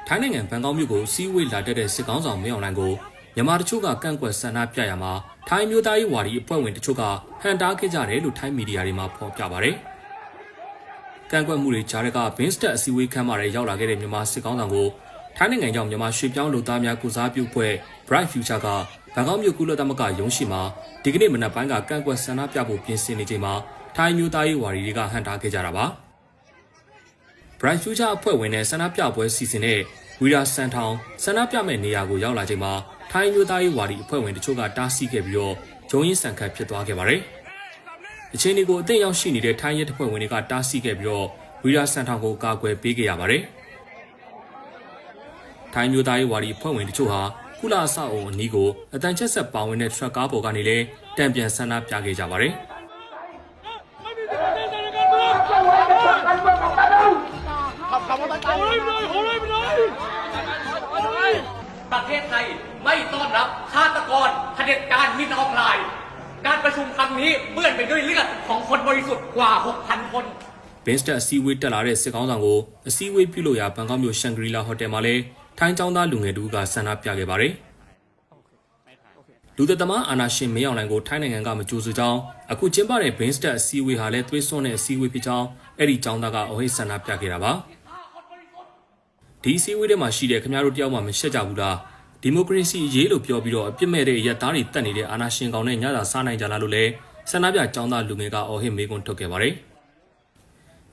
ထိုင်းနိုင်ငံဘန်ကောက်မြို့ကိုစီးဝေးလာတဲ့စစ်ကောင်ဆောင်မင်းအောင်လှိုင်ကိုမြန်မာတချို့ကကန့်ကွက်ဆန္ဒပြရမှာထိုင်းမျိုးသားရေးဝါဒီအဖွဲ့ဝင်တချို့ကဟန်တားခဲ့ကြတယ်လို့ထိုင်းမီဒီယာတွေမှာဖော်ပြပါတယ်။ကန့်ကွက်မှုတွေကြားကဘင်းစတက်အစည်းအဝေးခန်းမှာရောက်လာခဲ့တဲ့မြန်မာစစ်ကောင်ဆောင်ကိုထိုင်းနိုင်ငံကြောင့်မြန်မာရွှေပြောင်းလူသားများကုစားပြုအဖွဲ့ Bright Future ကဘန်ကောက်မြို့ကုလသမဂ္ဂရုံးရှိမှာဒီကနေ့မနက်ပိုင်းကကန့်ကွက်ဆန္ဒပြဖို့ပြင်ဆင်နေချိန်မှာထိုင်းမျိုးသားရေးဝါဒီတွေကဟန်တားခဲ့ကြတာပါ။ Bright Future အဖွဲ့ဝင်နဲ့ဆန္ဒပြပွဲစီစဉ်တဲ့ဝီရာစန်ထောင်ဆန္ဒပြမဲ့နေရာကိုရောက်လာချိန်မှာထိုင်းမျိုးသားရေးဝါဒီအဖွဲ့ဝင်တချို့ကတားဆီးခဲ့ပြီးတော့ဂျုံရင်ဆန်ခတ်ဖြစ်သွားခဲ့ပါတယ်။အခြေအနေကိုအသိရောက်ရှိနေတဲ့ထိုင်းရဲတပ်ဖွဲ့ဝင်တွေကတားဆီးခဲ့ပြီးတော့ဝီရာစန်ထောင်ကိုကာကွယ်ပေးခဲ့ရပါတယ်။ထိုင်းမျိုးသားရေးဝါဒီအဖွဲ့ဝင်တချို့ဟာကုလအဆောက်အုံအနီးကိုအတန်ချက်ဆက်ပါဝင်တဲ့ထရက်ကားပေါ်ကနေလည်းတံပြန်ဆန္ဒပြခဲ့ကြပါတယ်။ประเทศไทยไม่ต้อนรับฆาตกรเผด็จการมินออฟไลน์การประชุมครั้งนี้เปื้อนไปด้วยเลือดของคนบริสุทธิ์กว่า 6,000 คนဘင်းစတက်အစည်းအဝေးတက်လာတဲ့စစ်ကောင်ဆောင်ကိုအစည်းအဝေးပြုလုပ်ရာဘန်ကောက်မြို့ရှန်ဂရီလာဟိုတယ်မှာလည်းထိုင်းကျောင်းသားလူငယ်တို့ကဆန္ဒပြခဲ့ပါတယ်လူသက်သမားအာနာရှင်မင်းအောင်လှိုင်ကိုထိုင်းနိုင်ငံကမကြိုးဆိုကြောင်းအခုကျင်းပတဲ့ဘင်းစတက်အစည်းအဝေးဟာလည်းသွေးစွန်းတဲ့အစည်းအဝေးဖြစ်ကြောင်းအဲ့ဒီကျောင်းသားကအဟိဆန္ဒပြခဲ့တာပါဒီအစည်းအဝေးထဲမှာရှိတဲ့ခင်ဗျားတို့တယောက်မှမရှက်ကြဘူးလားဒီမိုကရေစီအရေးလို့ပြောပြီးတော့အပြစ်မဲ့တဲ့ရက်သားတွေတက်နေတဲ့အာဏာရှင်ကောင်နဲ့ညစာစားနိုင်ကြလားလို့လဲဆန္ဒပြကျောင်းသားလူငယ်ကအော်ဟစ်မေးခွန်းထုတ်ခဲ့ပါတယ်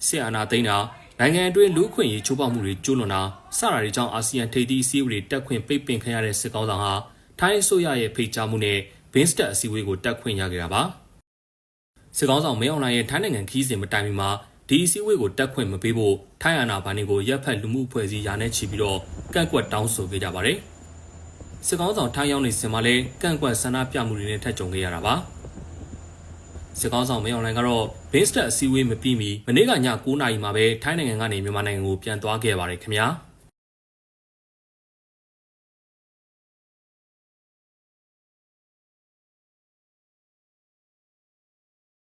စစ်အာဏာသိမ်းတာနိုင်ငံအတွင်းလူ့အခွင့်အရေးချိုးဖောက်မှုတွေကျူးလွန်တာစတာတွေကြောင့်အာဆီယံထိပ်သီးအစည်းအဝေးတွေတက်ခွင့်ပိတ်ပင်ခံရတဲ့စစ်ကောင်ဆောင်ဟာထိုင်းအစိုးရရဲ့ဖိတ်ကြားမှုနဲ့ဘင်းစတက်အစည်းအဝေးကိုတက်ခွင့်ရခဲ့တာပါစစ်ကောင်ဆောင်မင်းအောင်လှိုင်ရဲ့ထိုင်းနိုင်ငံခီးစဉ်မတိုင်မီမှာဒီအစည်းအဝေးကိုတက်ခွင့်မပေးဖို့ထိုင်းအာဏာပိုင်တွေကိုရပ်ဖက်လူမှုအဖွဲ့အစည်းယာနဲ့ချီပြီးတော့ကန့်ကွက်တောင်းဆိုခဲ့ကြပါတယ်စစ်ကောင်ဆောင်ထိုင်းရောက်နေစဉ်မှာလည်းကန့်ကွက်ဆန္ဒပြမှုတွေနဲ့ထပ်ကြုံခဲ့ရတာပါစစ်ကောင်ဆောင်မင်းအောင်လှိုင်ကတော့ဘင်းစတက်အစည်းအဝေးမပြီးမီမနေ့ကည9:00 နာရီမှာပဲထိုင်းနိုင်ငံကနေမြန်မာနိုင်ငံကိုပြန်သွားခဲ့ပါတယ်ခင်ဗျာ။